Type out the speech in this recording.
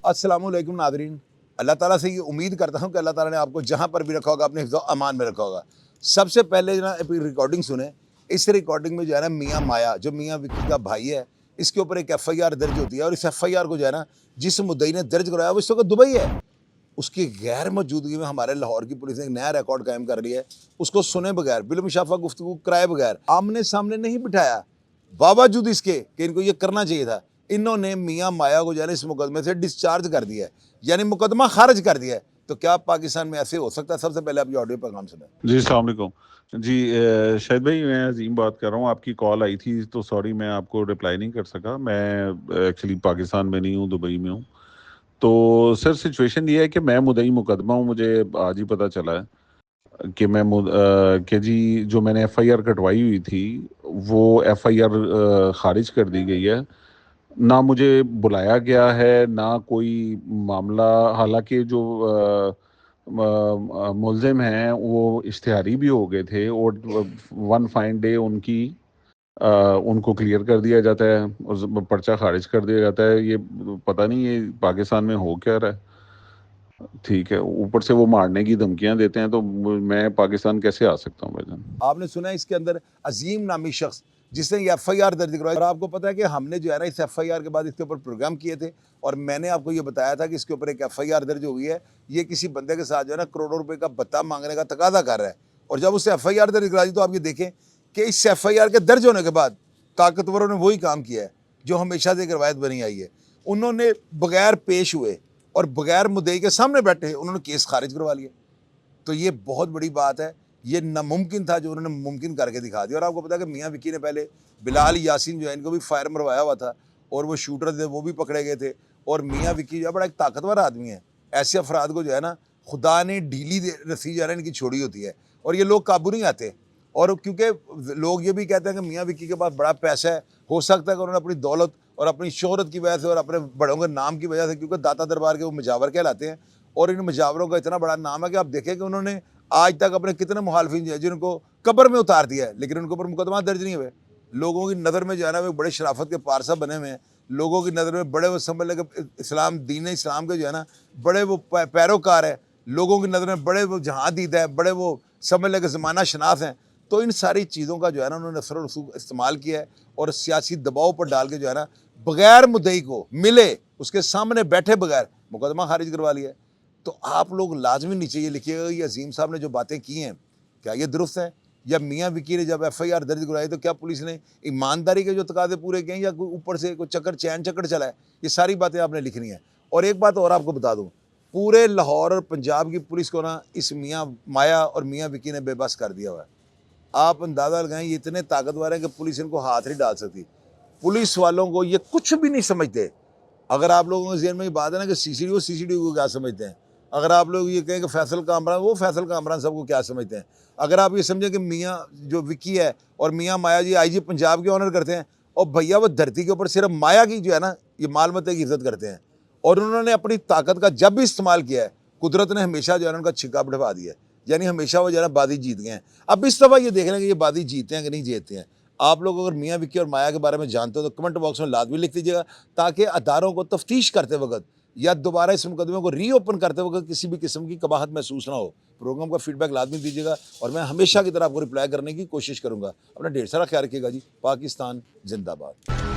अस्सलामुअलैकुम नादरीन, अल्लाह ताला से ये उम्मीद करता हूँ कि अल्लाह ताला ने आपको जहाँ पर भी रखा होगा अपने हिफ्ज़ व अमान में रखा होगा। सबसे पहले ना अभी रिकॉर्डिंग सुने। इस रिकॉर्डिंग में जो है ना मियाँ माया जो मियाँ विक्की का भाई है, इसके ऊपर एक FIR दर्ज होती है और इस FIR को जो है ना जिस मुद्दई ने दर्ज कराया वो इस वक्त दुबई है। उसकी गैर मौजूदगी में हमारे लाहौर की पुलिस ने एक नया रिकॉर्ड कायम कर लिया है। उसको सुने बगैर, बिलमुशाफा गुफ्तगू कराए बगैर, आमने सामने नहीं बिठाया, बावजूद इसके कि इनको ये करना चाहिए था, इन्होंने मियाँ माया को जो है इस मुकदमे से डिस्चार्ज कर दिया है, यानी मुकदमा खारिज कर दिया है। तो क्या पाकिस्तान में ऐसे हो सकता है? सबसे पहले आप ये ऑडियो पैगाम सुने। जी अस्सलाम वालेकुम जी। शाहिद भाई, मैं अजीम बात कर रहा हूँ। आपकी कॉल आई थी तो सॉरी मैं आपको रिप्लाई नहीं कर सका। मैं एक्चुअली पाकिस्तान में नहीं हूँ, दुबई में हूँ। तो सर सिचुएशन ये है कि मैं मुद्दई मुकदमा हूँ। मुझे आज ही पता चला है कि कि जी जो मैंने FIR कटवाई हुई थी वो FIR खारिज कर दी गई है। ना मुझे बुलाया गया है, ना कोई मामला। हालांकि जो मुलजिम हैं वो इश्तिहारी भी हो गए थे और वन फाइन डे उनको क्लियर कर दिया जाता है और पर्चा खारिज कर दिया जाता है। ये पता नहीं ये पाकिस्तान में हो क्या रहा है। ठीक है, ऊपर से वो मारने की धमकियां देते हैं, तो मैं पाकिस्तान कैसे आ सकता हूँ भाईजान? आपने सुना है इसके अंदर अजीम नामी शख्स जिसने ये FIR दर्ज करवाई, और आपको पता है कि हमने जो है ना इस FIR के बाद इसके ऊपर प्रोग्राम किए थे और मैंने आपको ये बताया था कि इसके ऊपर एक FIR दर्ज हो गई है। ये किसी बंदे के साथ जो है ना करोड़ों रुपए का भत्ता मांगने का तकाजा कर रहा है, और जब उससे FIR दर्ज करा दी तो आप ये देखें कि इस FIR के दर्ज होने के बाद ताकतवरों ने वही काम किया है जो हमेशा से एक रवायत बनी आई है। उन्होंने बगैर पेश हुए और बगैर मुद्दई के सामने बैठे उन्होंने केस खारिज करवा लिया। तो ये बहुत बड़ी बात है। ये नामुमकिन था जो उन्होंने मुमकिन करके दिखा दिया। और आपको पता है कि मियाँ विक्की ने पहले बिलाल यासीन जो है इनको भी फायर मरवाया हुआ था और वो शूटर थे वो भी पकड़े गए थे। और मियाँ विक्की जो है बड़ा एक ताकतवर आदमी है। ऐसे अफराद को जो है ना खुदा ने ढीली रस्सी जो है ना इनकी छोड़ी होती है और ये लोग काबू नहीं आते। और क्योंकि लोग ये भी कहते हैं कि मियाँ विक्की के पास बड़ा पैसा है, हो सकता है कि उन्होंने अपनी दौलत और अपनी शोहरत की वजह से और अपने बड़ों के नाम की वजह से, क्योंकि दाता दरबार के वो मुजावर कहलाते हैं और इन मुजावरों का इतना बड़ा नाम है कि आप देखें कि उन्होंने आज तक अपने कितने मुखालफिन जो है जिनको कब्र में उतार दिया है, लेकिन उनके ऊपर मुकदमा दर्ज नहीं हुए। लोगों की नज़र में जो है ना वो बड़े शराफत के पारसा बने हुए हैं। लोगों की नज़र में बड़े वो समझ लगे इस्लाम दीन इस्लाम के जो है ना बड़े वो पैरोकार है। लोगों की नज़र में बड़े वो जहाँ दीदा है, बड़े वो समझ लगे ज़माना शनास हैं। तो इन सारी चीज़ों का जो है ना उन्होंने असर रसूख इस्तेमाल किया है और सियासी दबाव पर डाल के जो है ना बगैर मुद्दई को मिले उसके सामने बैठे बगैर मुकदमा खारिज करवा लिया है। तो आप लोग लाजमी नीचे ये लिखिएगा ये अजीम साहब ने जो बातें की हैं क्या ये दुरुस्त है? या मियाँ विक्की ने जब FIR दर्ज कराई तो क्या पुलिस ने ईमानदारी के जो तकाजे पूरे किए या कोई ऊपर से कोई चैन चक्कर चला है? ये सारी बातें आपने लिखनी है। और एक बात और आपको बता दूँ, पूरे लाहौर और पंजाब की पुलिस को ना इस मियाँ माया और मियाँ विक्की ने बेबस कर दिया हुआ है। आप अंदाज़ा लगाएं ये इतने ताकतवर हैं कि पुलिस इनको हाथ नहीं डाल सकती। पुलिस वालों को ये कुछ भी नहीं समझते। अगर आप लोगों के ज़हन में ये बात है ना कि CCTV को क्या समझते हैं, अगर आप लोग ये कहें कि फैसल कामरान वो फैसल कामरान सबको क्या समझते हैं, अगर आप ये समझें कि मियाँ जो विक्की है और मियाँ माया जी IG पंजाब के ऑनर करते हैं, और भैया वो धरती के ऊपर सिर्फ माया की जो है ना ये मालमते की इज्जत करते हैं, और उन्होंने अपनी ताकत का जब भी इस्तेमाल किया है कुदरत ने हमेशा जो है ना उनका छिक्का बढ़वा दिया है, यानी हमेशा वो जो है ना बाजी जीत गए हैं। अब इस दफ़ा ये देख रहे हैं कि ये बाजी जीतते हैं कि नहीं जीतते हैं। आप लोग अगर मियाँ विक्की और माया के बारे में जानते हो तो कमेंट बॉक्स में लाजमी लिख दीजिएगा, ताकि अदारों को तफ्तीश करते वक्त या दोबारा इस मुकदमे को रीओपन करते वक्त किसी भी किस्म की कबाहत महसूस ना हो। प्रोग्राम का फीडबैक लाजमी दीजिएगा और मैं हमेशा की तरह आपको रिप्लाई करने की कोशिश करूँगा। अपना ढेर सारा ख्याल रखिएगा जी। पाकिस्तान जिंदाबाद।